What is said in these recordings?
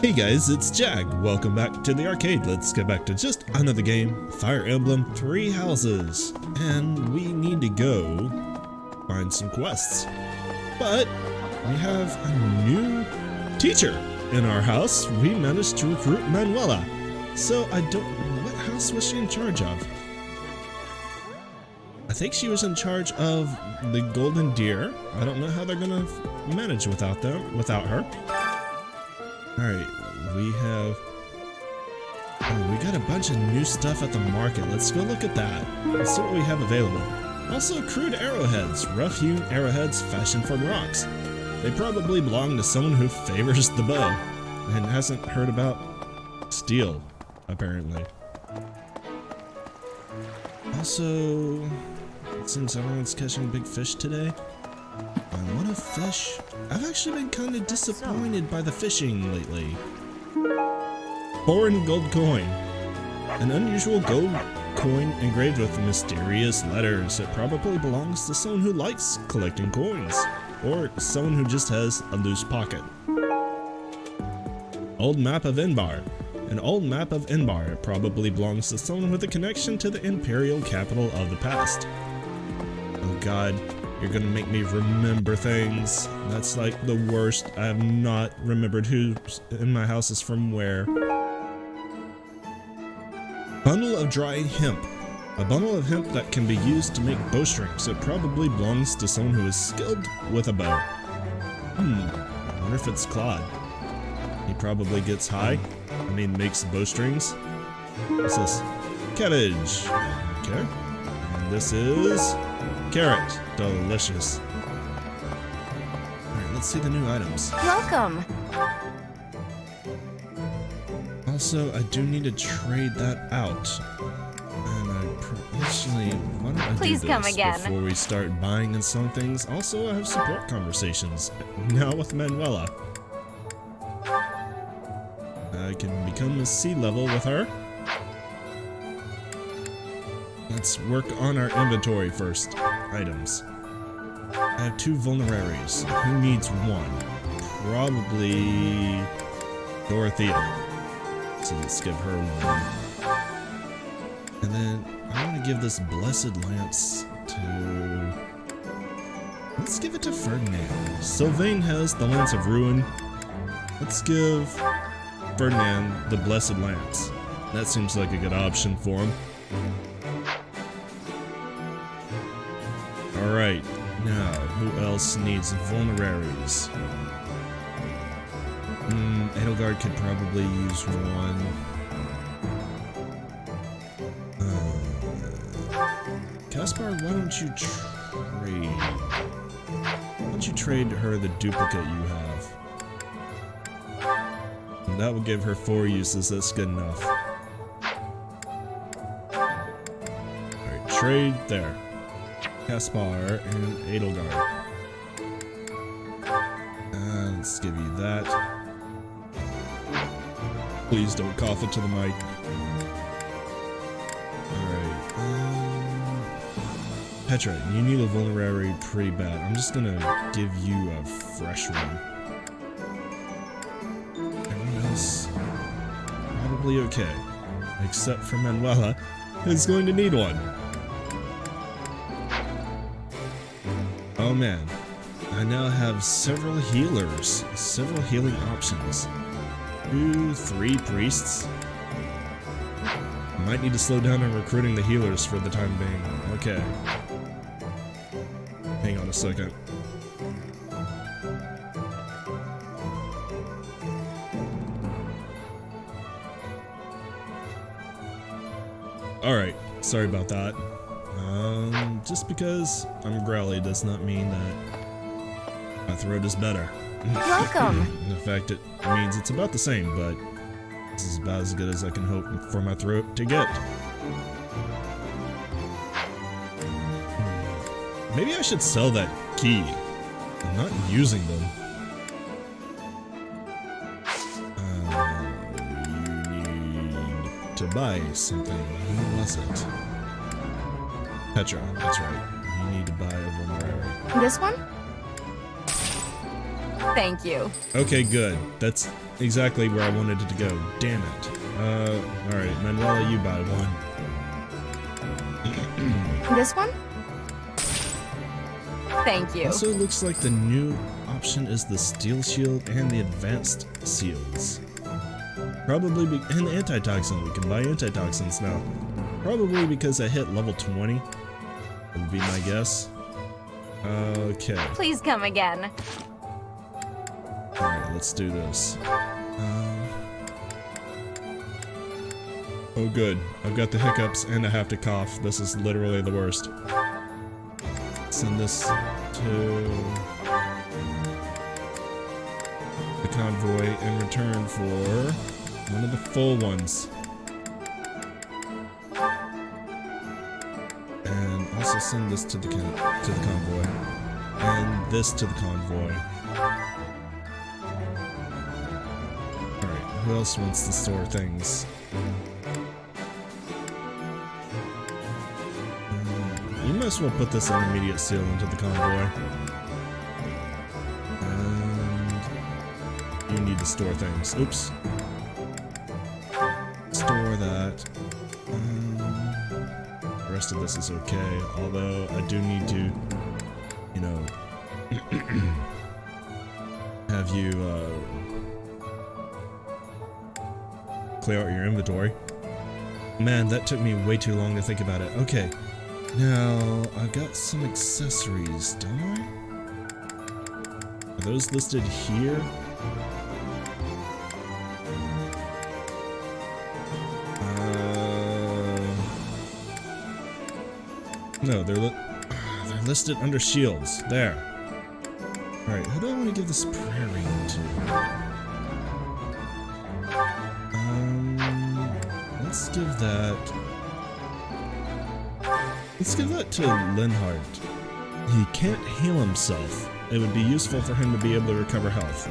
Hey guys, it's Jag. Welcome back to the arcade. Let's get back to just another game, Fire Emblem Three Houses. And we need to go find some quests. But we have a new teacher in our house. We managed to recruit Manuela. So I don't know, what house was she in charge of? I think she was in charge of the Golden Deer. I don't know how they're gonna manage without her. Alright, we got a bunch of new stuff at the market. Let's go look at that. Let's see what we have available. Also, crude arrowheads, rough-hewn arrowheads fashioned from rocks. They probably belong to someone who favors the bow and hasn't heard about steel, apparently. Also, it seems everyone's catching big fish today. I want to fish. I've actually been kind of disappointed by the fishing lately. Foreign gold coin. An unusual gold coin engraved with mysterious letters. It probably belongs to someone who likes collecting coins, or someone who just has a loose pocket. Old map of Inbar. An old map of Inbar. It probably belongs to someone with a connection to the imperial capital of the past. Oh god. You're gonna make me remember things. That's like the worst. I have not remembered who in my house is from where. Bundle of dry hemp. A bundle of hemp that can be used to make bowstrings. It probably belongs to someone who is skilled with a bow. I wonder if it's Claude. He probably gets high. Makes bowstrings. What's this? Cabbage. Okay. And this is carrot. Delicious. Alright, let's see the new items. Welcome. Also, I do need to trade that out. And actually, why don't I Please do come this again before we start buying and selling things? Also, I have support conversations now with Manuela. I can become a sea level with her. Let's work on our inventory first. Items. I have 2 vulneraries. Who needs one? Probably Dorothea. So let's give her one. And then I want to give this blessed lance to... Let's give it to Ferdinand. Sylvain has the Lance of Ruin. Let's give Ferdinand the blessed lance. That seems like a good option for him. Alright, now, who else needs vulneraries? Edelgard could probably use one. Caspar, why don't you trade? Why don't you trade her the duplicate you have? And that will give her 4 uses, that's good enough. Alright, trade there. Caspar and Edelgard. Let's give you that. Please don't cough into the mic. Alright. Petra, you need a vulnerary pretty bad. I'm just gonna give you a fresh one. Everyone else probably okay. Except for Manuela, who's going to need one. Oh man, I now have several healers, several healing options. 2, 3 priests. I might need to slow down on recruiting the healers for the time being. Okay. Hang on a second. Alright, sorry about that. Just because I'm growly does not mean that my throat is better. Welcome. In fact, it means it's about the same, but this is about as good as I can hope for my throat to get. Maybe I should sell that key. I'm not using them. You need to buy something. Who was it? Petra, that's right. You need to buy a vulnerary. This one? Thank you. Okay, good. That's exactly where I wanted it to go. Damn it. Alright, Manuela, you buy one. This one? Thank you. Also looks like the new option is the steel shield and the advanced seals. Probably and antitoxin. We can buy antitoxins now. Probably because I hit level 20. Would be my guess. Okay. Please come again. Alright, let's do this. Oh good. I've got the hiccups and I have to cough. This is literally the worst. Send this to the convoy in return for one of the full ones. And also send this to the convoy. And this to the convoy. Alright, who else wants to store things? You might as well put this intermediate seal into the convoy. And you need to store things. Oops. Store that. The rest of this is okay, although I do need to, you know, have you clear out your inventory. Man, that took me way too long to think about it. Okay. Now, I've got some accessories, don't I? Are those listed here? No, they're listed under shields. There. Alright, who do I want to give this prayer ring to? Let's give that... Let's give that to Linhardt. He can't heal himself. It would be useful for him to be able to recover health.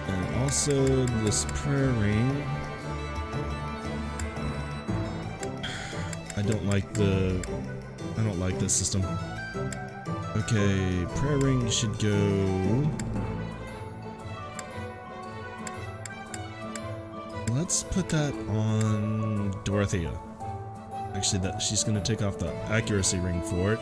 And also this prayer ring. I don't like this system. Okay, prayer ring should go. Let's put that on Dorothea. Actually, that she's gonna take off the accuracy ring for it.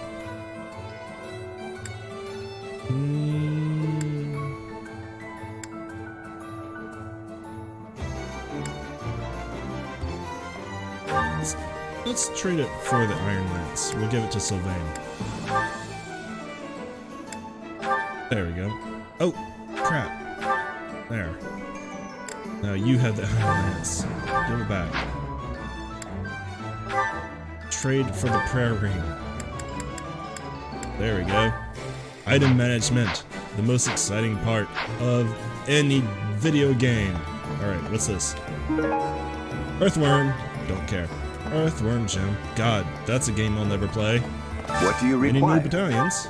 Let's trade it for the Iron Lance. We'll give it to Sylvain. There we go. Oh, crap. There. Now you have the Iron Lance. Give it back. Trade for the prayer ring. There we go. Item management. The most exciting part of any video game. Alright, what's this? Earthworm. Don't care. Earthworm gem. God, that's a game I'll never play. What do you require? Any new battalions?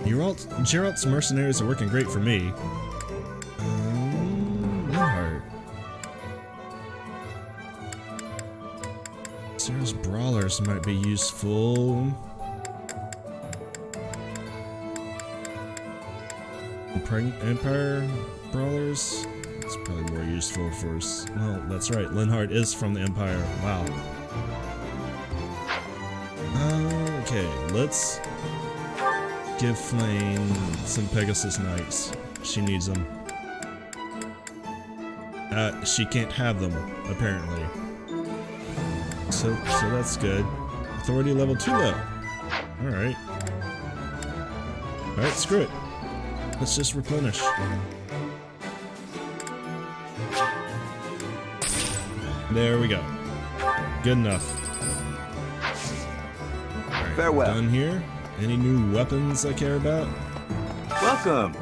Geralt's mercenaries are working great for me. Linhardt. Sarah's brawlers might be useful. Empire brawlers? It's probably more useful for us. Well, that's right. Linhardt is from the Empire. Wow. Okay, let's give Flame some Pegasus Knights. She needs them. She can't have them, apparently. So that's good. Authority level 2 low. Alright. Alright, screw it. Let's just replenish. There we go. Good enough. Alright, farewell. Done here. Any new weapons I care about? Welcome.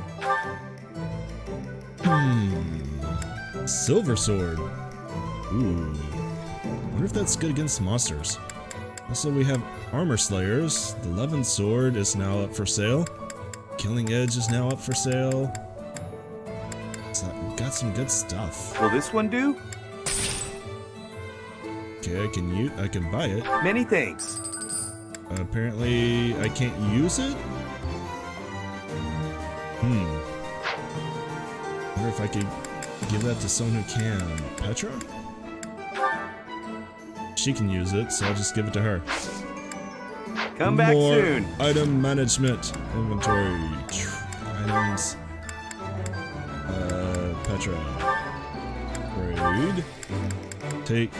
Silver sword. Ooh. Wonder if that's good against monsters. Also, we have armor slayers. The Levin sword is now up for sale. Killing Edge is now up for sale. So we've got some good stuff. Will this one do? Okay, I can buy it. Many thanks. Apparently, I can't use it? I wonder if I could give that to someone who can. Petra? She can use it, so I'll just give it to her. Come back More soon. item management. Inventory. Items. Petra. Trade. Take.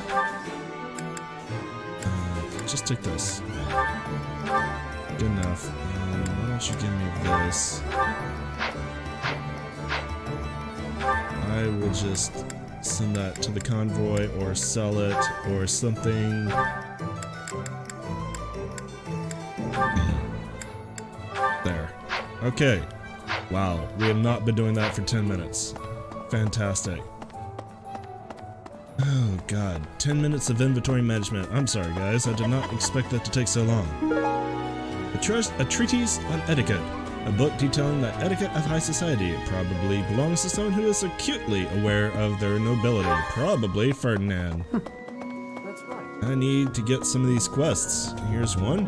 Just take this. Good enough. Why don't you give me this? I will just send that to the convoy or sell it or something. There. Okay. Wow, we have not been doing that for 10 minutes. Fantastic. Oh god, 10 minutes of inventory management. I'm sorry guys, I did not expect that to take so long. A treatise on etiquette. A book detailing the etiquette of high society. It probably belongs to someone who is acutely aware of their nobility. Probably Ferdinand. That's right. I need to get some of these quests. Here's one.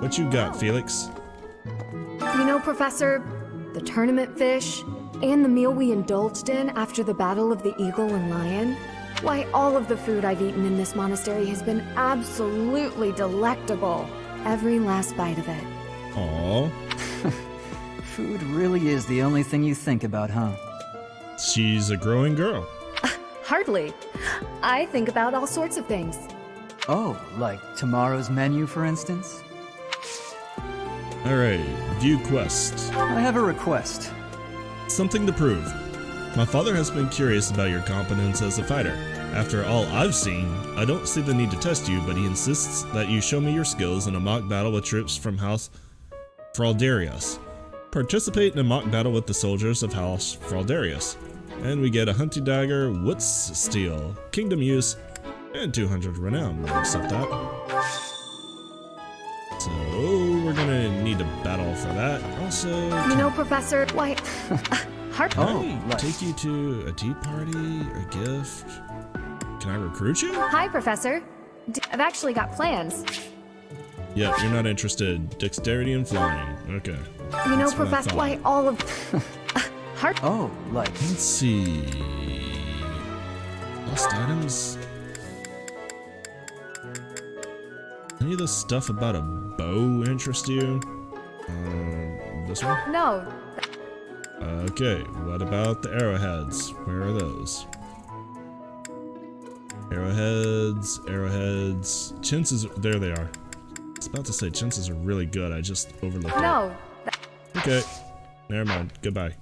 What you got, Felix? You know, Professor, the tournament fish and the meal we indulged in after the Battle of the Eagle and Lion? Why, all of the food I've eaten in this monastery has been absolutely delectable. Every last bite of it. Aww. Food really is the only thing you think about, huh? She's a growing girl. Hardly. I think about all sorts of things. Oh, like tomorrow's menu, for instance? Alright, view quest. I have a request. Something to prove. My father has been curious about your competence as a fighter. After all I've seen, I don't see the need to test you, but he insists that you show me your skills in a mock battle with troops from House Fraldarius. Participate in a mock battle with the soldiers of House Fraldarius. And we get a hunting dagger, Woods Steel, Kingdom use, and 200 renown. We'll accept that. So, we're gonna need a battle for that. Also, You know, Professor, why... Hard... can Oh, I right. take you to a tea party, a gift? Can I recruit you? Hi, Professor. I've actually got plans. Yep, you're not interested. Dexterity and flying. Okay. You know, That's what I Professor, thought. why all of... Hard... Oh, like... Let's see. Lost items? Any of this stuff about a bow interest you? This one? No. Okay, what about the arrowheads? Where are those? Arrowheads. Chances, there they are. I was about to say chances are really good, I just overlooked it. No. Okay, never mind, goodbye.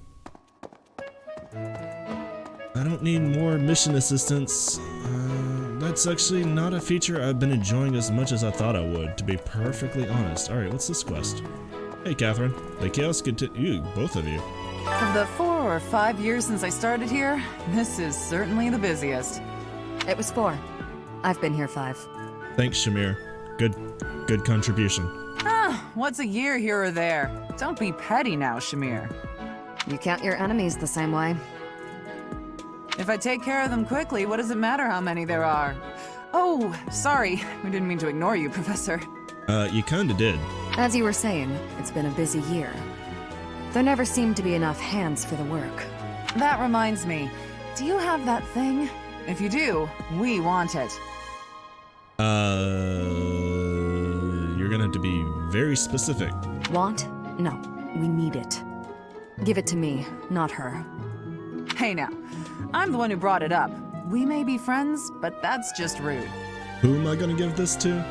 I don't need more mission assistance. That's actually not a feature I've been enjoying as much as I thought I would, to be perfectly honest. Alright, what's this quest? Hey Catherine, the chaos continue, both of you. Of the 4 or 5 years since I started here, this is certainly the busiest. It was 4. I've been here 5. Thanks Shamir, good contribution. What's a year here or there? Don't be petty now, Shamir. You count your enemies the same way. If I take care of them quickly, what does it matter how many there are? Oh, sorry. We didn't mean to ignore you, Professor. You kinda did. As you were saying, it's been a busy year. There never seemed to be enough hands for the work. That reminds me. Do you have that thing? If you do, we want it. You're gonna have to be very specific. Want? No. We need it. Give it to me, not her. Hey now, I'm the one who brought it up. We may be friends, but that's just rude. Who am I gonna give this to?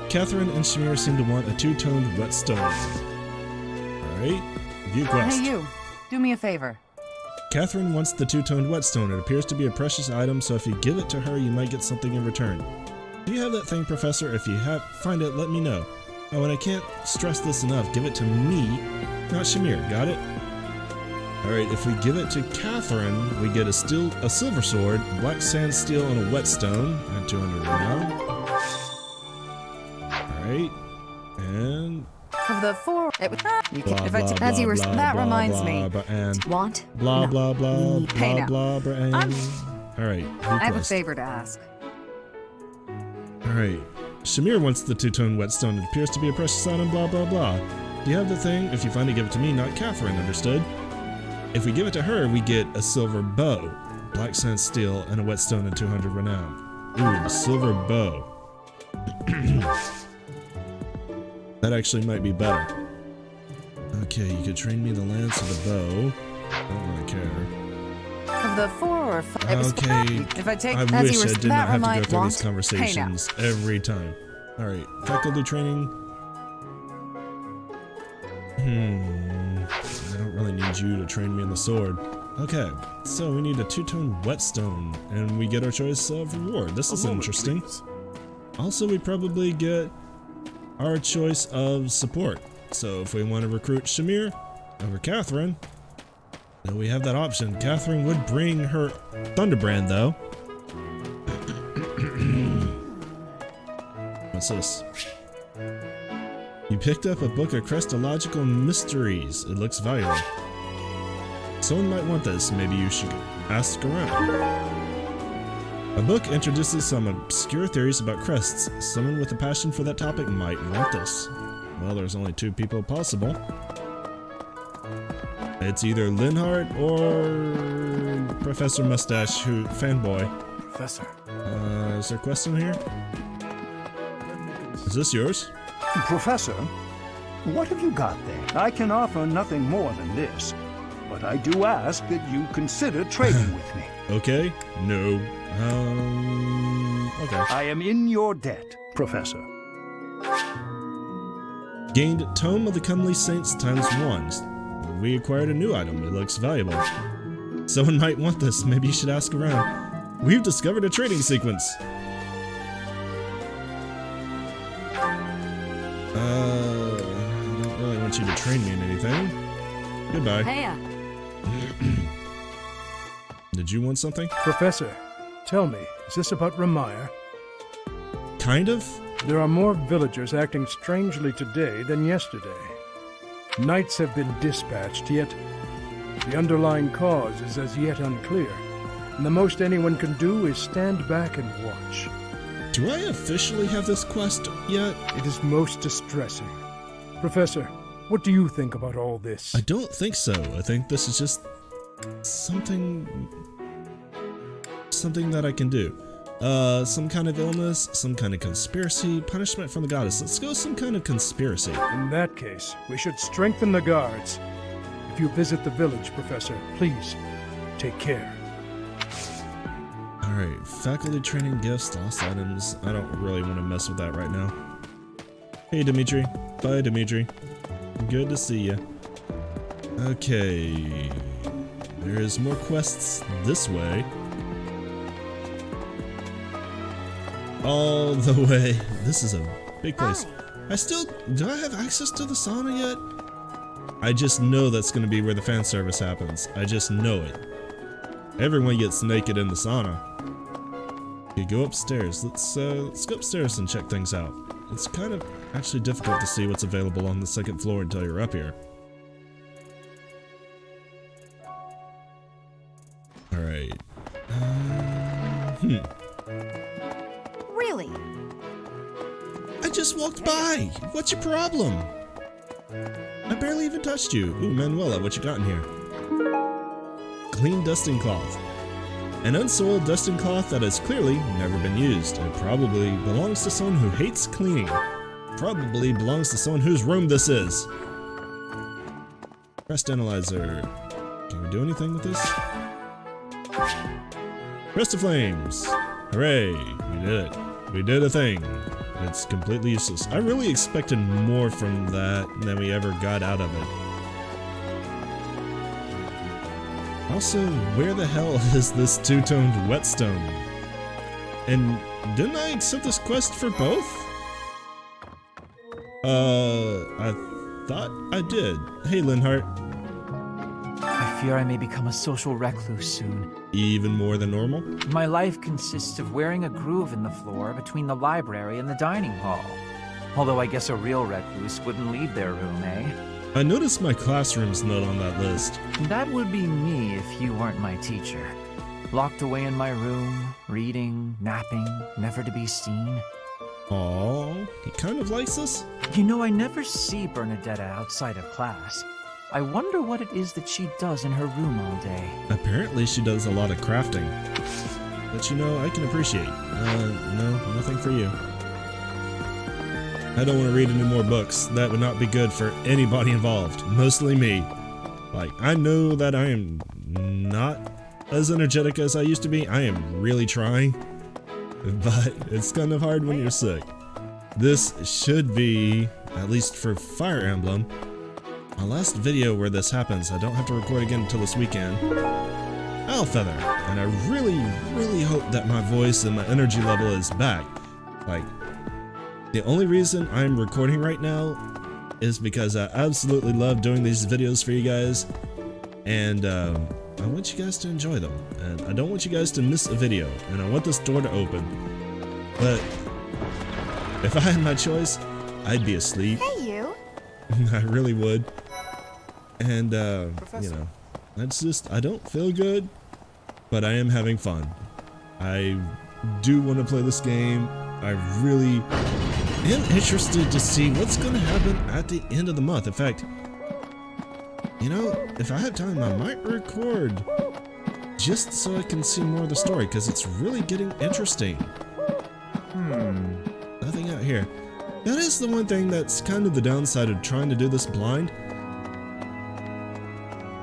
Catherine and Shamir seem to want a two-toned whetstone. Alright, view quest. Hey you, do me a favor. Catherine wants the two-toned whetstone. It appears to be a precious item, so if you give it to her, you might get something in return. Do you have that thing, Professor? If you find it, let me know. Oh, and I can't stress this enough. Give it to me, not Shamir. Got it? Alright, if we give it to Catherine, we get a silver sword, black sand steel, and a whetstone at 200 now. Alright, and Of the 4, it was... You blah, can, if blah, I t- blah, as you were, blah, that blah, reminds blah, me. blah, and Want? blah, No. blah, blah, Hey blah, now. blah, blah, and... Alright, I have a favor to ask. Alright, Shamir wants the two-tone whetstone. It appears to be a precious item, blah, blah, blah. You have the thing. If you finally give it to me, not Catherine, understood? If we give it to her, we get a silver bow, black sand steel, and a whetstone and 200 renown. Ooh, the silver bow. That actually might be better. Okay, you could train me the lance or the bow. I don't really care. Of the 4 or 5. Okay, If I take I as wish you I were did not have to go remind through want, these pay now. conversations every time. Alright, faculty training. I don't really need you to train me in the sword. Okay, so we need a 2-tone whetstone, and we get our choice of reward. This is interesting. Also, we probably get our choice of support. So if we want to recruit Shamir over Catherine, then we have that option. Catherine would bring her Thunderbrand, though. What's this? You picked up a book of Christological mysteries. It looks valuable. Someone might want this. Maybe you should ask around. A book introduces some obscure theories about crests. Someone with a passion for that topic might want this. Well, there's only 2 people possible. It's either Linhart or Professor Mustache, who fanboy. Professor. Is there a question here? Is this yours? Professor, what have you got there? I can offer nothing more than this, but I do ask that you consider trading with me. Okay. No. Okay. I am in your debt, Professor. Gained Tome of the Comely Saints ×1. We acquired a new item. It looks valuable. Someone might want this. Maybe you should ask around. We've discovered a trading sequence. I don't really want you to train me in anything. Goodbye. Hey, Did you want something? Professor, tell me, is this about Ramire? Kind of? There are more villagers acting strangely today than yesterday. Knights have been dispatched, yet the underlying cause is as yet unclear, and the most anyone can do is stand back and watch. Do I officially have this quest yet? It is most distressing. Professor, what do you think about all this? I don't think so. I think this is just something that I can do. Some kind of illness, some kind of conspiracy, punishment from the goddess. Let's go with some kind of conspiracy. In that case, we should strengthen the guards. If you visit the village, Professor, please take care. Alright, faculty training gifts, lost items. I don't really want to mess with that right now. Hey, Dimitri. Bye, Dimitri. Good to see you. Okay. There's more quests this way. All the way. This is a big place. Do I have access to the sauna yet? I just know that's going to be where the fan service happens. I just know it. Everyone gets naked in the sauna. Okay, go upstairs. Let's go upstairs and check things out. It's kind of actually difficult to see what's available on the 2nd floor until you're up here. Alright. really? I just walked by! What's your problem? I barely even touched you. Ooh, Manuela, what you got in here? Clean dusting cloth. An unsoiled dusting cloth that has clearly never been used. It probably belongs to someone who hates cleaning. Probably belongs to someone whose room this is. Crest analyzer. Can we do anything with this? Crest of flames. Hooray, we did it. We did a thing. It's completely useless. I really expected more from that than we ever got out of it. Also, where the hell is this 2-toned whetstone? And didn't I accept this quest for both? I thought I did. Hey, Linhart. I fear I may become a social recluse soon. Even more than normal? My life consists of wearing a groove in the floor between the library and the dining hall. Although I guess a real recluse wouldn't leave their room, eh? I noticed my classroom's not on that list. That would be me if you weren't my teacher. Locked away in my room, reading, napping, never to be seen. Aw, he kind of likes us? You know, I never see Bernadetta outside of class. I wonder what it is that she does in her room all day. Apparently she does a lot of crafting. But you know, I can appreciate. No, nothing for you. I don't want to read any more books. That would not be good for anybody involved. Mostly me. Like, I know that I am not as energetic as I used to be. I am really trying. But it's kind of hard when you're sick. This should be, at least for Fire Emblem, my last video where this happens. I don't have to record again until this weekend. Feather, and I really hope that my voice and my energy level is back. Like, the only reason I'm recording right now is because I absolutely love doing these videos for you guys, and I want you guys to enjoy them, and I don't want you guys to miss a video, and I want this door to open. But if I had my choice, I'd be asleep. Hey, you. I really would. And you know, I don't feel good, but I am having fun. I do want to play this game. I really am interested to see what's going to happen at the end of the month. In fact, you know, if I have time, I might record just so I can see more of the story, because it's really getting interesting. Nothing out here. That is the one thing that's kind of the downside of trying to do this blind.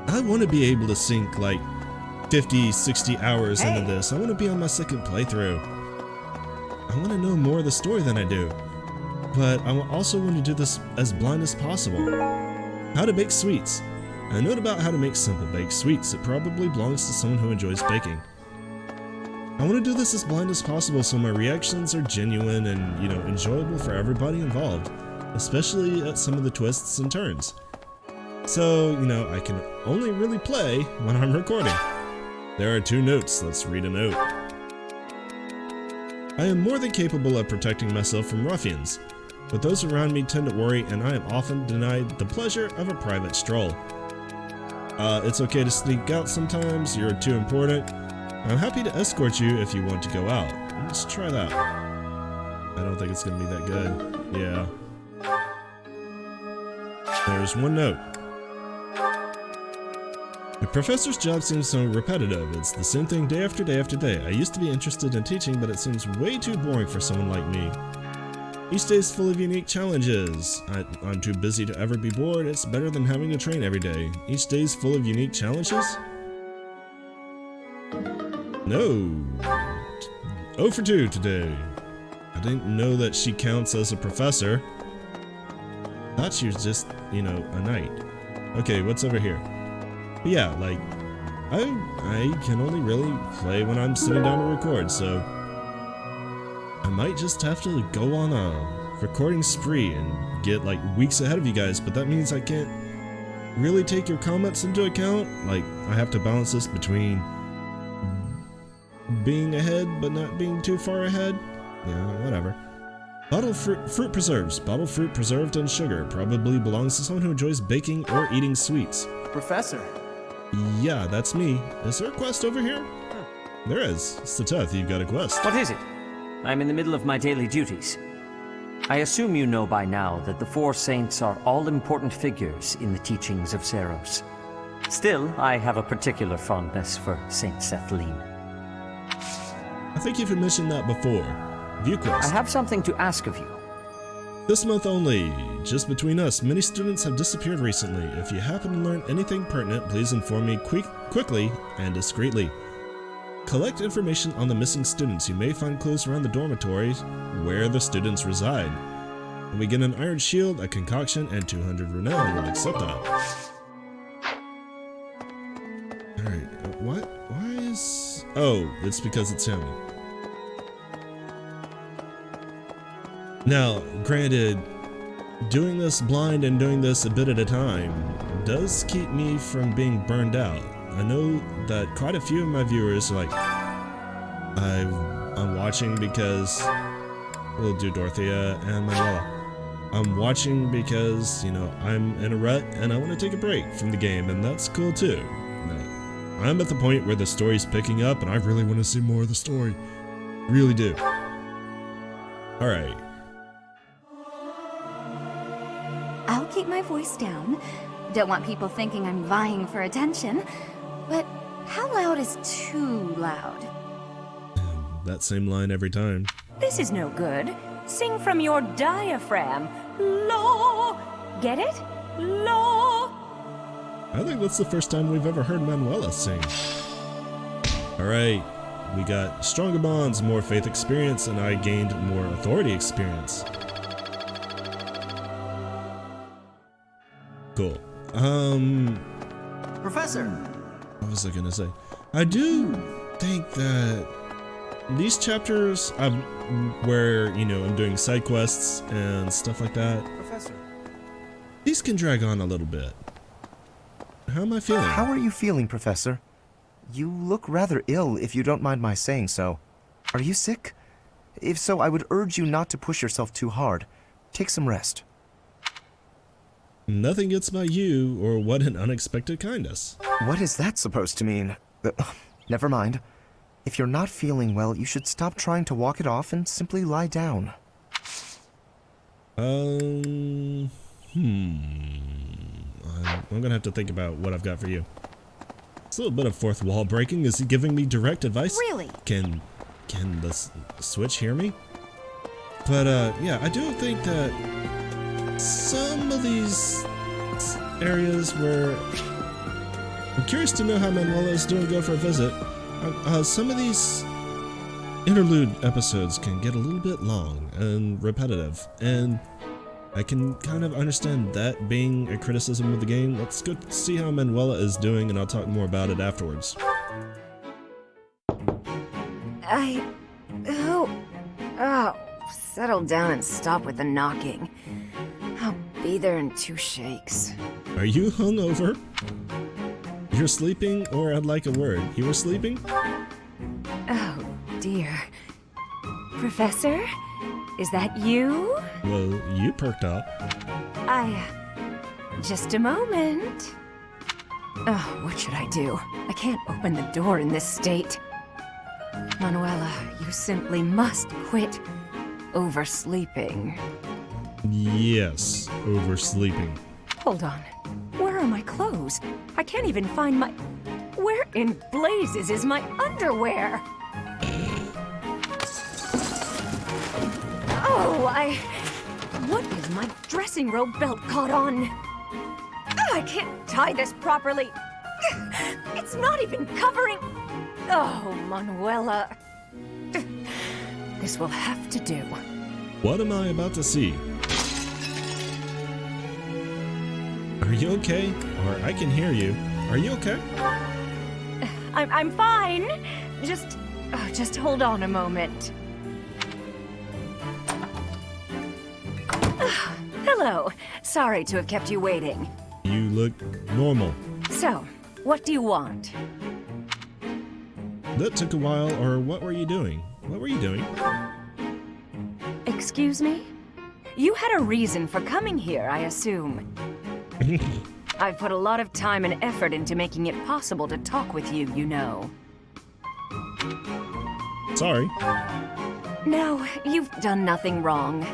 I want to be able to sink like 50, 60 hours into this. I want to be on my second playthrough. I want to know more of the story than I do. But I also want to do this as blind as possible. How to bake sweets. A note about how to make simple baked sweets. It probably belongs to someone who enjoys baking. I want to do this as blind as possible so my reactions are genuine and, you know, enjoyable for everybody involved. Especially at some of the twists and turns. So, you know, I can only really play when I'm recording. There are 2 notes. Let's read a note. I am more than capable of protecting myself from ruffians, but those around me tend to worry, and I am often denied the pleasure of a private stroll. It's okay to sneak out sometimes. You're too important. I'm happy to escort you if you want to go out. Let's try that. I don't think it's gonna be that good. Yeah. There's 1 note. The professor's job seems so repetitive. It's the same thing day after day after day. I used to be interested in teaching, but it seems way too boring for someone like me. Each day is full of unique challenges. I'm too busy to ever be bored. It's better than having to train every day. Each day is full of unique challenges? No. 0 for 2 today. I didn't know that she counts as a professor. Thought she was just, you know, a knight. Okay, what's over here? But yeah, like, I can only really play when I'm sitting down to record, so I might just have to go on a recording spree and get like weeks ahead of you guys, but that means I can't really take your comments into account. Like, I have to balance this between being ahead but not being too far ahead. Yeah, whatever. Bottled fruit preserves. Bottled fruit preserved in sugar. Probably belongs to someone who enjoys baking or eating sweets. Professor. Yeah, that's me. Is there a quest over here? There is. Sateth, you've got a quest. What is it? I'm in the middle of my daily duties. I assume you know by now that the 4 saints are all-important figures in the teachings of Seros. Still, I have a particular fondness for Saint Sethlin. I think you've mentioned that before. View quest. I have something to ask of you. This month only, just between us, many students have disappeared recently. If you happen to learn anything pertinent, please inform me quickly and discreetly. Collect information on the missing students. You may find clues around the dormitories where the students reside. And we get an iron shield, a concoction, and 200 renown. We'll accept that. Alright, what? Why is... Oh, it's because it's him. Now, granted, doing this blind and doing this a bit at a time does keep me from being burned out. I know that quite a few of my viewers are like, I'm watching because we'll do Dorothea and Manuela. I'm watching because, you know, I'm in a rut and I want to take a break from the game, and that's cool too. I'm at the point where the story's picking up and I really want to see more of the story. Really do. Alright. keep my voice down. Don't want people thinking I'm vying for attention. But how loud is too loud? That same line every time. This is no good. Sing from your diaphragm. Lo! Get it? Lo! I think that's the first time we've ever heard Manuela sing. Alright, we got stronger bonds, more faith experience, and I gained more authority experience. Cool. Professor! What was I gonna say? I do think that these chapters, where, you know, I'm doing side quests and stuff like that, Professor. these can drag on a little bit. How am I feeling? How are you feeling, Professor? You look rather ill, if you don't mind my saying so. Are you sick? If so, I would urge you not to push yourself too hard. Take some rest. Nothing gets by you, or what an unexpected kindness. What is that supposed to mean? Never mind. If you're not feeling well, you should stop trying to walk it off and simply lie down. I'm gonna have to think about what I've got for you. It's a little bit of fourth wall breaking. Is he giving me direct advice? Really? Can the Switch hear me? But yeah, I do think that some of these areas where I'm curious to know how Manuela is doing. Go for a visit. Some of these interlude episodes can get a little bit long and repetitive, and I can kind of understand that being a criticism of the game. Let's go see how Manuela is doing, and I'll talk more about it afterwards. Oh, settle down and stop with the knocking. I'll be there in 2 shakes. Are you hungover? You're sleeping, or I'd like a word. You were sleeping? Oh, dear. Professor? Is that you? Well, you perked up. Just a moment. Oh, what should I do? I can't open the door in this state. Manuela, you simply must quit oversleeping. Yes, oversleeping. Hold on. Where are my clothes? I can't even find my... Where in blazes is my underwear? Oh, What is my dressing robe belt caught on? I can't tie this properly. It's not even covering... Oh, Manuela. This will have to do. What am I about to see? Are you okay? Or I can hear you. Are you okay? I'm fine. Just hold on a moment. Hello. Sorry to have kept you waiting. You look normal. So, what do you want? That took a while, or what were you doing? What were you doing? Excuse me? You had a reason for coming here, I assume. I've put a lot of time and effort into making it possible to talk with you, you know. Sorry. No, you've done nothing wrong.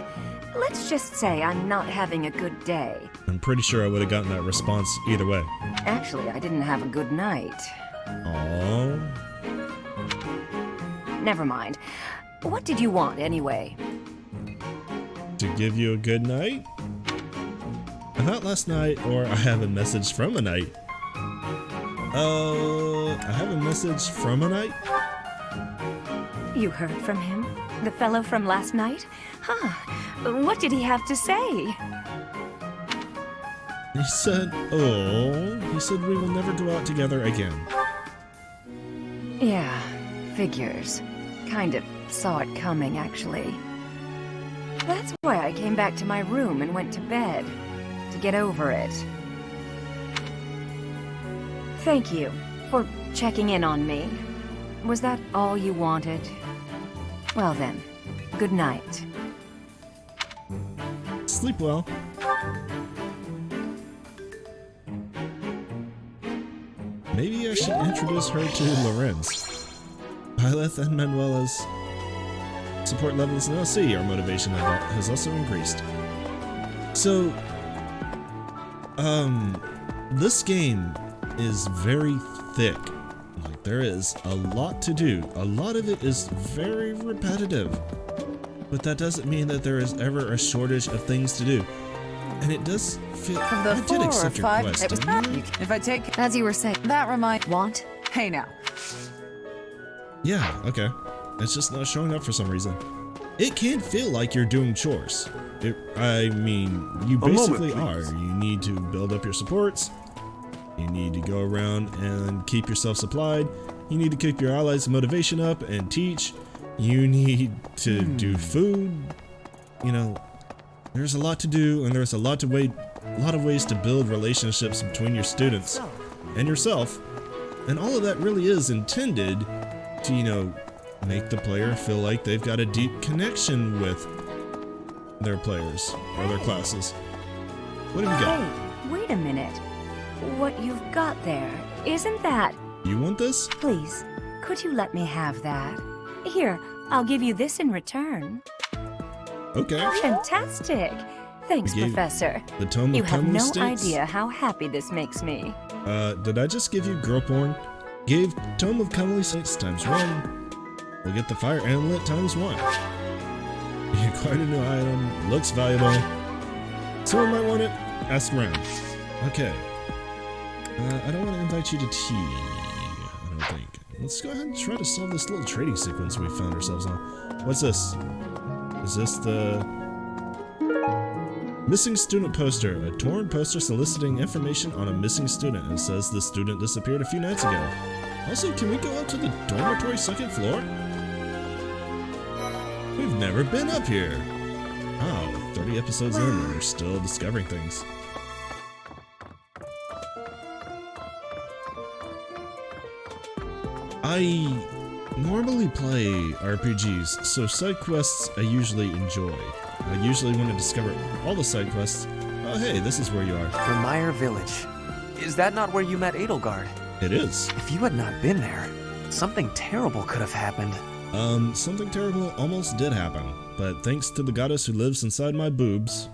Let's just say I'm not having a good day. I'm pretty sure I would have gotten that response either way. Actually, I didn't have a good night. Aww. Never mind. What did you want, anyway? To give you a good night? I thought last night, or I have a message from a night. I have a message from a night? You heard from him? The fellow from last night? Huh. What did he have to say? He said we will never go out together again. Yeah, figures. Kind of saw it coming, actually. That's why I came back to my room and went to bed. To get over it. Thank you for checking in on me. Was that all you wanted? Well then, good night. Sleep well. Maybe I should introduce her to Lorenz. Violet and Manuela's support levels in LC. Our motivation has also increased. So, this game is very thick. Like, there is a lot to do. A lot of it is very repetitive. But that doesn't mean that there is ever a shortage of things to do. And it does feel... I did accept your quest, it was didn't I? If I take... As you were saying, That reminds... want? Hey now. Yeah, okay. It's just not showing up for some reason. It can feel like you're doing chores. I mean, you basically are. You need to build up your supports. You need to go around and keep yourself supplied. You need to keep your allies' motivation up and teach. You need to do food. You know, there's a lot to do, and there's a lot of ways to build relationships between your students and yourself. And all of that really is intended to, you know, make the player feel like they've got a deep connection with their players or their classes. What have you got? Hey, wait a minute. What you've got there, isn't that... You want this? Please, could you let me have that? Here, I'll give you this in return. Okay. Fantastic. Thanks, Professor. The Tome You of have Comely no Stinks? idea how happy this makes me. Did I just give you girl porn? Gave Tome of Comely Stinks ×1. We'll get the Fire Amulet ×1. Quite a new item. Looks valuable. Someone might want it. Ask around. Okay. I don't want to invite you to tea. I don't think. Let's go ahead and try to solve this little trading sequence we found ourselves on. What's this? Is this the... Missing student poster. A torn poster soliciting information on a missing student. It says the student disappeared a few nights ago. Also, can we go up to the dormitory second floor? We've never been up here. Wow, 30 episodes in and we're still discovering things. I normally play RPGs, so side quests I usually enjoy. I usually want to discover all the side quests. Oh hey, this is where you are. Remire Village. Is that not where you met Edelgard? It is. If you had not been there, something terrible could have happened. Something terrible almost did happen, but thanks to the goddess who lives inside my boobs,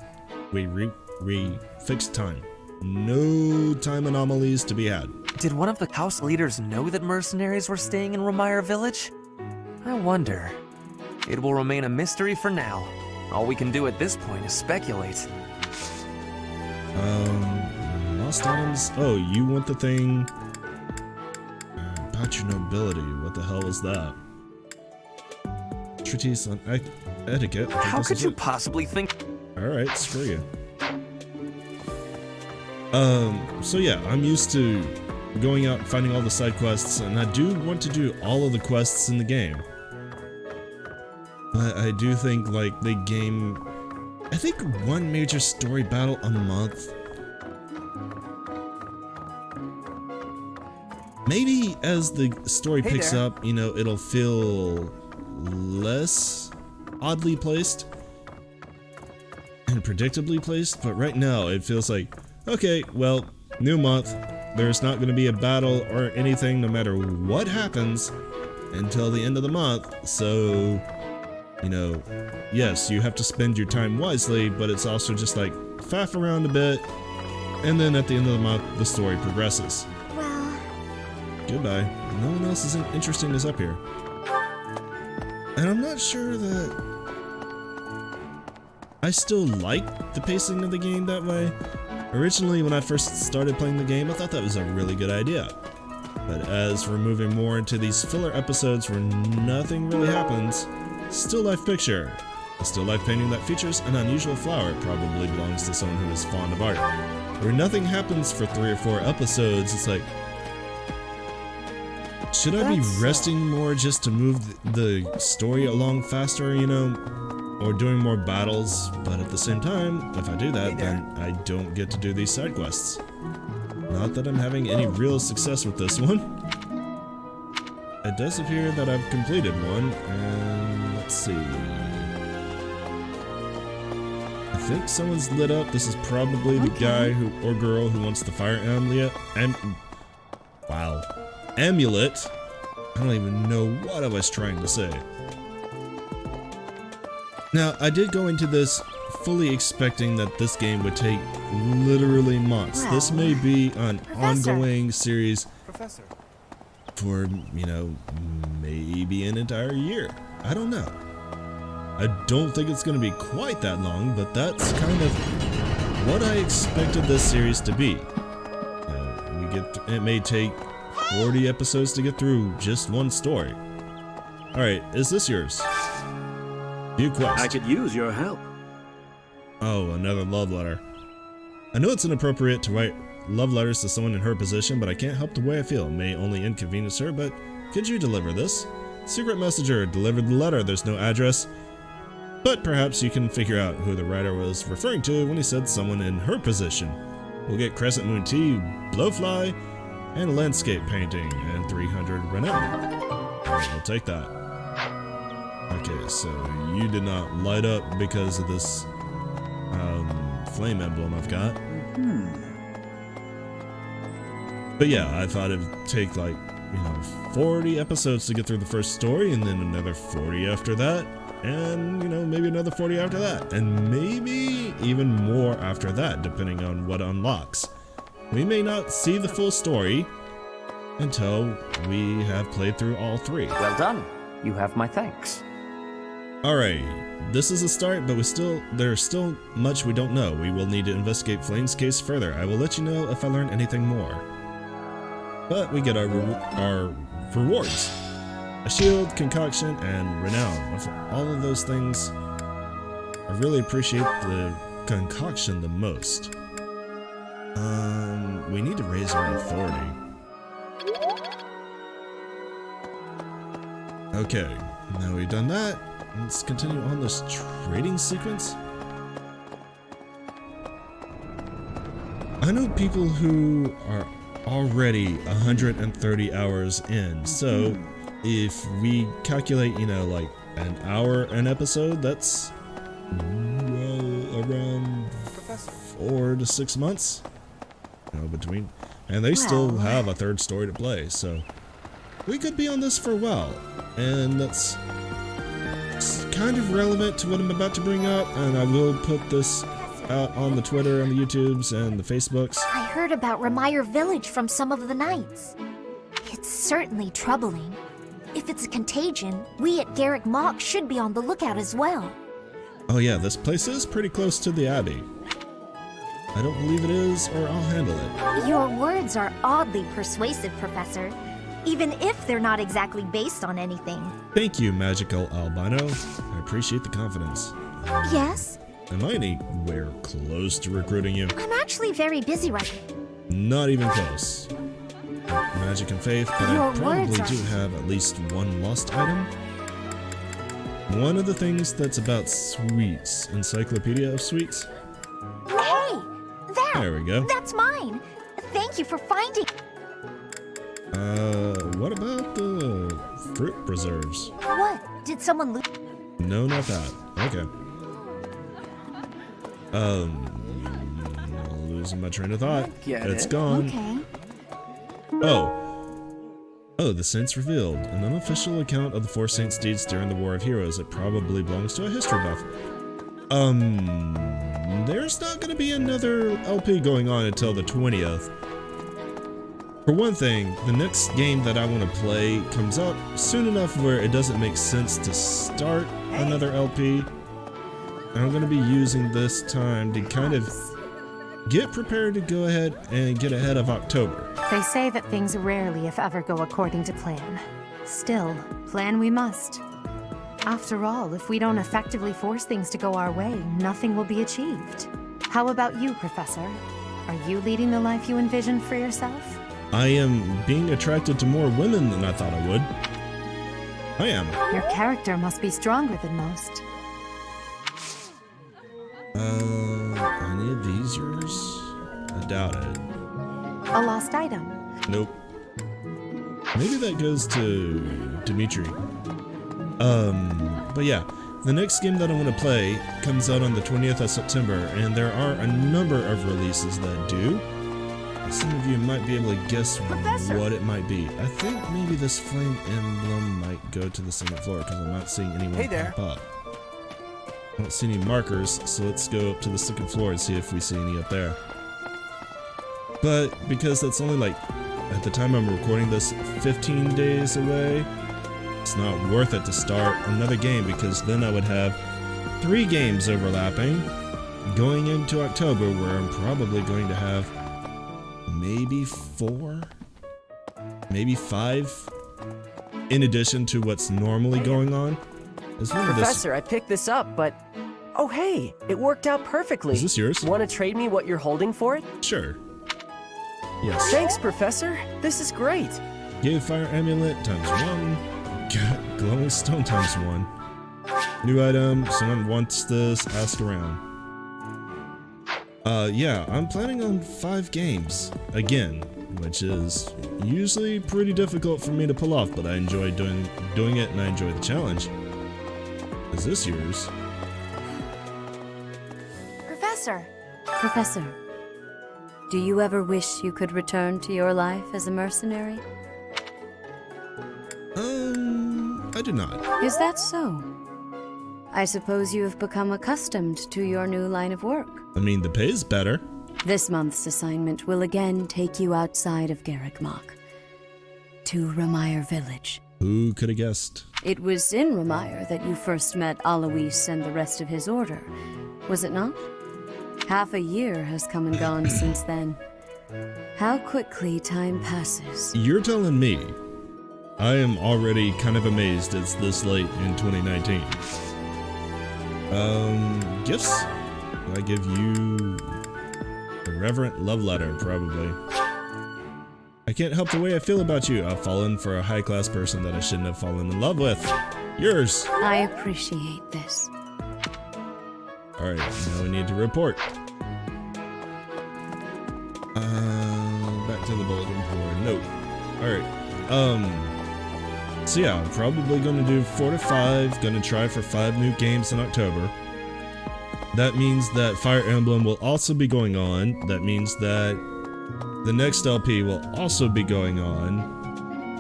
we fixed time. No time anomalies to be had. Did one of the house leaders know that mercenaries were staying in Remire Village? I wonder. It will remain a mystery for now. All we can do at this point is speculate. Lost items? Oh, you want the thing about your nobility. What the hell is that? Treatise on etiquette. How could you possibly think? Alright, screw you. So yeah, I'm used to going out and finding all the side quests, and I do want to do all of the quests in the game. But I do think, like, the game... I think one major story battle a month. Maybe as the story picks up, you know, it'll feel less oddly placed and predictably placed, but right now it feels like, okay, well, new month, there's not going to be a battle or anything no matter what happens until the end of the month, so, you know, yes, you have to spend your time wisely, but it's also just like, faff around a bit, and then at the end of the month, the story progresses. Well... Goodbye. No one else as interesting as up here. And I'm not sure that I still like the pacing of the game that way. Originally, when I first started playing the game, I thought that was a really good idea. But as we're moving more into these filler episodes where nothing really happens, still life picture. A still life painting that features an unusual flower probably belongs to someone who is fond of art. Where nothing happens for 3 or 4 episodes, it's like, should I be resting more just to move the story along faster, you know? Or doing more battles, but at the same time, if I do that, then I don't get to do these side quests. Not that I'm having any real success with this one. It does appear that I've completed one, and let's see. I think someone's lit up. This is probably the guy who or girl who wants the fire amulet. Wow. Amulet? I don't even know what I was trying to say. Now, I did go into this fully expecting that this game would take literally months. This may be an ongoing series for, you know, maybe an entire year. I don't know. I don't think it's going to be quite that long, but that's kind of what I expected this series to be. It may take 40 episodes to get through just one story. Alright, is this yours? View quest. I could use your help. Oh, another love letter. I know it's inappropriate to write love letters to someone in her position, but I can't help the way I feel. It may only inconvenience her, but could you deliver this? Secret messenger delivered the letter. There's no address, but perhaps you can figure out who the writer was referring to when he said someone in her position. We'll get crescent moon tea, blowfly, and a landscape painting, and 300 renown. We'll take that. Okay, so you did not light up because of this flame emblem I've got. But yeah, I thought it'd take like, you know, 40 episodes to get through the first story, and then another 40 after that, and, you know, maybe another 40 after that, and maybe even more after that, depending on what unlocks. We may not see the full story until we have played through all 3. Well done. You have my thanks. Alright, this is a start, but there's still much we don't know. We will need to investigate Flame's case further. I will let you know if I learn anything more. But we get our rewards. A shield, concoction, and renown. Of all of those things, I really appreciate the concoction the most. We need to raise our authority. Okay, now we've done that. Let's continue on this trading sequence. I know people who are already 130 hours in, so if we calculate, you know, like an hour an episode, that's around 4 to 6 months, you know, between, and they still have a third story to play, so we could be on this for a while, and that's kind of relevant to what I'm about to bring up, and I will put this out on the Twitter and the YouTubes and the Facebooks. I heard about Remire Village from some of the knights. It's certainly troubling. If it's a contagion, we at Garrick Mock should be on the lookout as well. Oh yeah, this place is pretty close to the Abbey. I don't believe it is, or I'll handle it. Your words are oddly persuasive, Professor, even if they're not exactly based on anything. Thank you, Magical Albino. I appreciate the confidence. Yes? Am I anywhere close to recruiting you? I'm actually very busy right now. Not even close. Magic and faith, but I probably do have at least one lost item. One of the things that's about sweets. Encyclopedia of Sweets. Hey! That! There we go. That's mine! Thank you for finding... What about the fruit preserves? What? Did someone lose... No, not that. Okay. Losing my train of thought. It's gone. Okay. Oh, the Saints revealed. An unofficial account of the Four Saints' deeds during the War of Heroes. It probably belongs to a history buff. There's not gonna be another LP going on until the 20th. For one thing, the next game that I want to play comes out soon enough where it doesn't make sense to start another LP. And I'm gonna be using this time to kind of get prepared to go ahead and get ahead of October. They say that things rarely, if ever, go according to plan. Still, plan we must. After all, if we don't effectively force things to go our way, nothing will be achieved. How about you, Professor? Are you leading the life you envisioned for yourself? I am being attracted to more women than I thought I would. I am. Your character must be stronger than most. Any of these yours? I doubt it. A lost item. Nope. Maybe that goes to Dimitri. But yeah, the next game that I want to play comes out on the 20th of September, and there are a number of releases that do. Some of you might be able to guess what it might be. I think maybe this flame emblem might go to the second floor because I'm not seeing anyone pop up. I don't see any markers, so let's go up to the second floor and see if we see any up there. But because that's only like, at the time I'm recording this, 15 days away, it's not worth it to start another game because then I would have 3 games overlapping going into October where I'm probably going to have maybe 4, maybe 5 in addition to what's normally going on. Professor, I picked this up, but... Oh hey, it worked out perfectly. Is this yours? Want to trade me what you're holding for it? Sure. Yes. Thanks, Professor. This is great. Give fire amulet ×1. Got glowing stone ×1. New item. Someone wants this. Ask around. Yeah, I'm planning on 5 games again, which is usually pretty difficult for me to pull off, but I enjoy doing it and I enjoy the challenge. Is this yours? Professor, do you ever wish you could return to your life as a mercenary? I do not. Is that so? I suppose you have become accustomed to your new line of work. I mean, the pay is better. This month's assignment will again take you outside of Garrigmach, to Ramire Village. Who could have guessed? It was in Ramire that you first met Alois and the rest of his order, was it not? Half a year has come and gone since then. How quickly time passes. You're telling me. I am already kind of amazed it's this late in 2019. Gifts? Do I give you a reverent love letter, probably. I can't help the way I feel about you. I've fallen for a high-class person that I shouldn't have fallen in love with. Yours. I appreciate this. Alright, now we need to report. Back to the bulletin board. Note. Alright. So yeah, I'm probably gonna do 4 to 5. Gonna try for 5 new games in October. That means that Fire Emblem will also be going on. That means that the next LP will also be going on.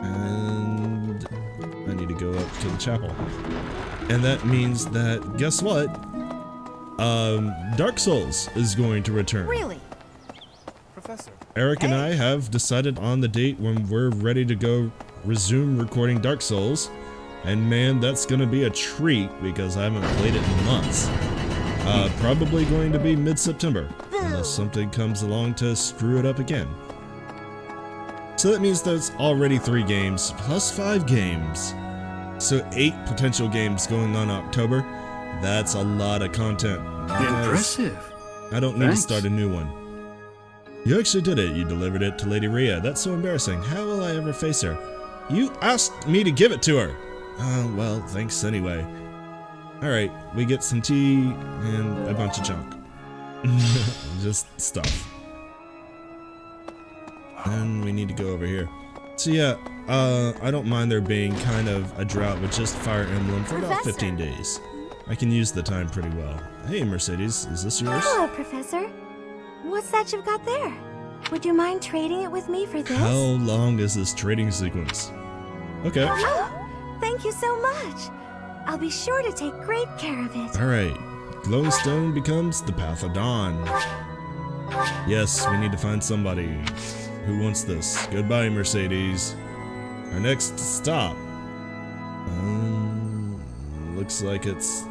And I need to go up to the chapel. And that means that, guess what? Dark Souls is going to return. Really? Professor. Eric and I have decided on the date when we're ready to go resume recording Dark Souls. And man, that's gonna be a treat because I haven't played it in months. Probably going to be mid-September, unless something comes along to screw it up again. So that means there's already 3 games, plus 5 games. So 8 potential games going on October. That's a lot of content. Impressive. I don't need to start a new one. You actually did it. You delivered it to Lady Rhea. That's so embarrassing. How will I ever face her? You asked me to give it to her. Well, thanks anyway. Alright, we get some tea and a bunch of junk. Just stuff. And we need to go over here. So yeah, I don't mind there being kind of a drought with just Fire Emblem for about 15 days. I can use the time pretty well. Hey Mercedes, is this yours? Hello, Professor. What's that you've got there? Would you mind trading it with me for this? How long is this trading sequence? Okay. Oh, thank you so much. I'll be sure to take great care of it. Alright. Glowstone becomes the Path of Dawn. Yes, we need to find somebody who wants this. Goodbye, Mercedes. Our next stop. Looks like it's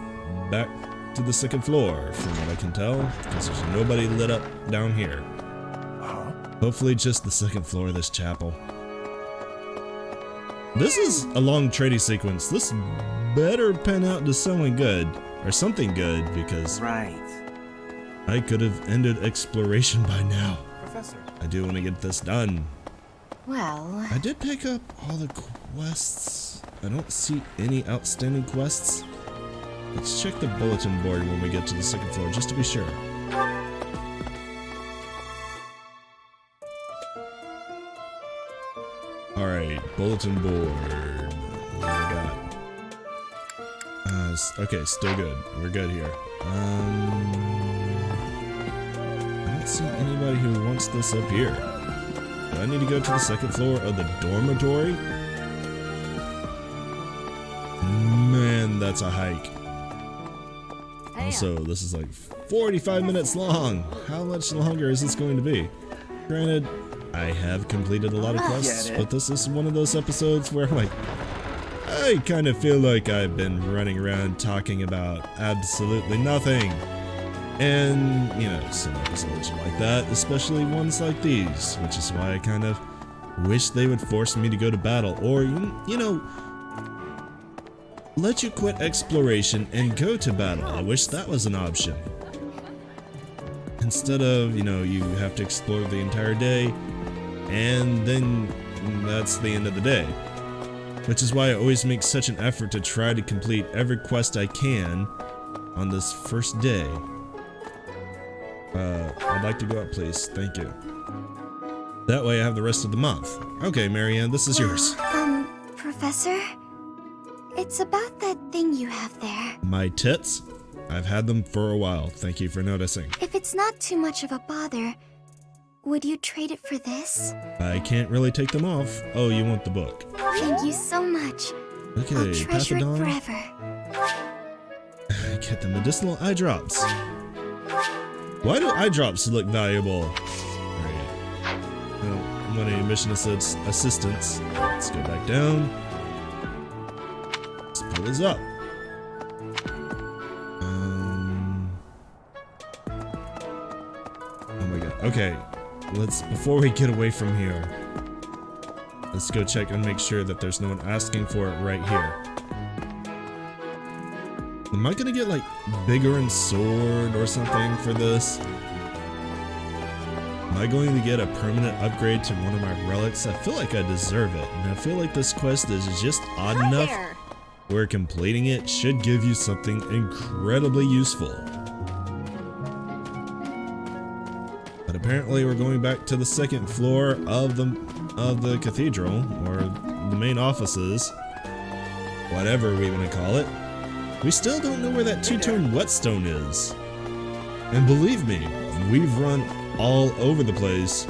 back to the 2nd floor, from what I can tell, because there's nobody lit up down here. Hopefully just the 2nd floor of this chapel. This is a long trading sequence. This better pan out to someone good, or something good, because I could have ended exploration by now. Professor. I do want to get this done. Well, I did pick up all the quests. I don't see any outstanding quests. Let's check the bulletin board when we get to the 2nd floor, just to be sure. Alright, bulletin board. What do we got? Okay, still good. We're good here. I don't see anybody who wants this up here. Do I need to go to the 2nd floor of the dormitory? Man, that's a hike. Also, this is like 45 minutes long. How much longer is this going to be? Granted, I have completed a lot of quests, but this is one of those episodes where like, I kind of feel like I've been running around talking about absolutely nothing. And, you know, some episodes are like that, especially ones like these, which is why I kind of wish they would force me to go to battle, or, you know, let you quit exploration and go to battle. I wish that was an option. Instead of, you know, you have to explore the entire day, and then that's the end of the day. Which is why I always make such an effort to try to complete every quest I can on this first day. I'd like to go up, please. Thank you. That way I have the rest of the month. Okay, Marianne, this is yours. Professor? It's about that thing you have there. My tits? I've had them for a while. Thank you for noticing. If it's not too much of a bother, would you trade it for this? I can't really take them off. Oh, you want the book. Thank you so much. Okay, I'll treasure it Pathadon. forever. Get the medicinal eye drops. Why do eye drops look valuable? Alright. Well, I'm going to need mission assistance. Let's go back down. Let's pull this up. Oh my god. Okay. Before we get away from here, let's go check and make sure that there's no one asking for it right here. Am I gonna get like bigger and sword or something for this? Am I going to get a permanent upgrade to one of my relics? I feel like I deserve it, and I feel like this quest is just odd enough where completing it should give you something incredibly useful. But apparently we're going back to the second floor of the cathedral, or the main offices, whatever we want to call it. We still don't know where that two-tone whetstone is. And believe me, we've run all over the place.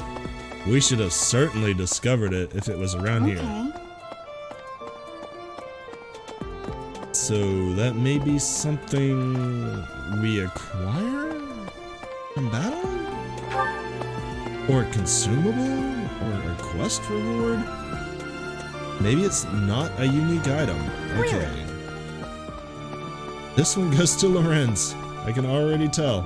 We should have certainly discovered it if it was around here. So that may be something we acquire from battle? Or a consumable? Or a quest reward? Maybe it's not a unique item. Okay. This one goes to Lorenz. I can already tell.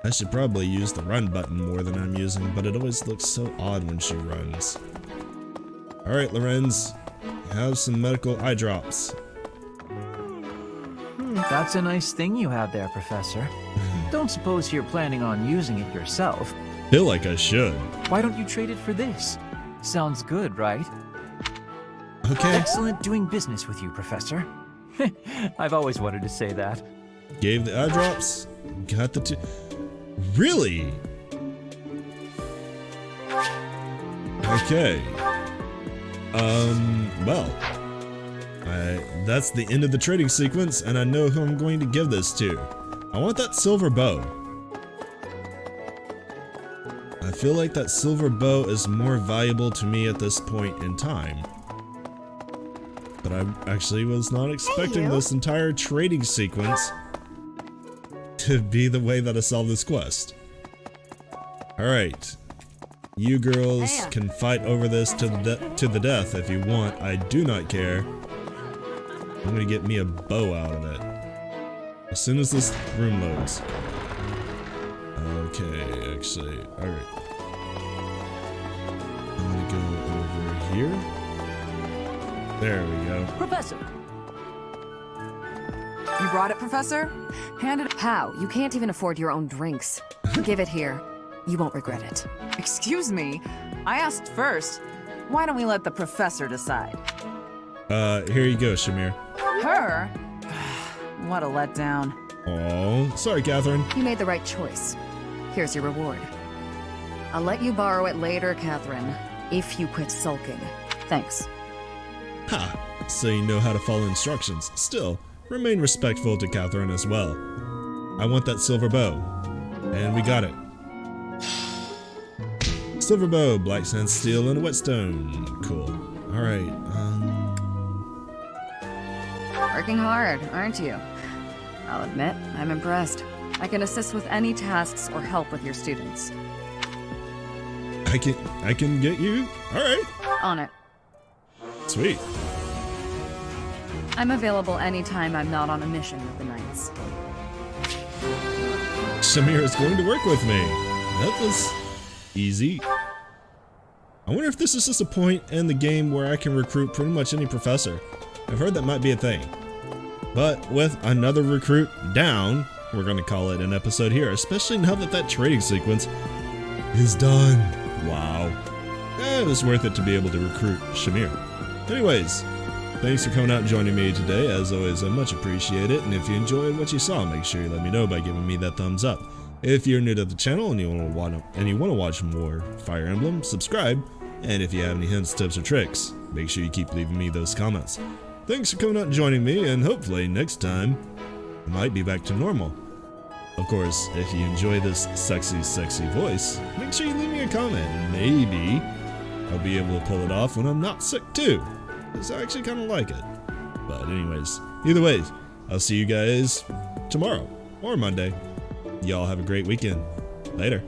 I should probably use the run button more than I'm using, but it always looks so odd when she runs. Alright, Lorenz. Have some medical eye drops. That's a nice thing you have there, Professor. Don't suppose you're planning on using it yourself. Feel like I should. Why don't you trade it for this? Sounds good, right? Okay. Excellent doing business with you, Professor. I've always wanted to say that. Gave the eye drops. Got the two. Really? Okay. Well. That's the end of the trading sequence, and I know who I'm going to give this to. I want that silver bow. I feel like that silver bow is more valuable to me at this point in time. But I actually was not expecting this entire trading sequence to be the way that I solve this quest. Alright. You girls can fight over this to the death if you want. I do not care. I'm gonna get me a bow out of it. As soon as this room loads. Okay, actually, alright. I'm gonna go over here. There we go. Professor! You brought it, Professor? Hand it— How? You can't even afford your own drinks. Give it here. You won't regret it. Excuse me, I asked first. Why don't we let the Professor decide? Here you go, Shamir. Her? What a letdown. Oh, sorry, Catherine. You made the right choice. Here's your reward. I'll let you borrow it later, Catherine, if you quit sulking. Thanks. Ha! So you know how to follow instructions. Still, remain respectful to Catherine as well. I want that silver bow. And we got it. Silver bow, black sand steel, and a whetstone. Cool. Alright, Working hard, aren't you? I'll admit, I'm impressed. I can assist with any tasks or help with your students. I can get you? Alright. On it. Sweet. I'm available anytime I'm not on a mission with the Knights. Shamir is going to work with me. That was easy. I wonder if this is just a point in the game where I can recruit pretty much any professor. I've heard that might be a thing. But with another recruit down, we're going to call it an episode here, especially now that that trading sequence is done. Wow. It was worth it to be able to recruit Shamir. Anyways, thanks for coming out and joining me today. As always, I much appreciate it. And if you enjoyed what you saw, make sure you let me know by giving me that thumbs up. If you're new to the channel and you want to watch more Fire Emblem, subscribe. And if you have any hints, tips, or tricks, make sure you keep leaving me those comments. Thanks for coming out and joining me, and hopefully next time, I might be back to normal. Of course, if you enjoy this sexy, sexy voice, make sure you leave me a comment, and maybe I'll be able to pull it off when I'm not sick too, because I actually kind of like it. But anyways, either way, I'll see you guys tomorrow or Monday. Y'all have a great weekend. Later.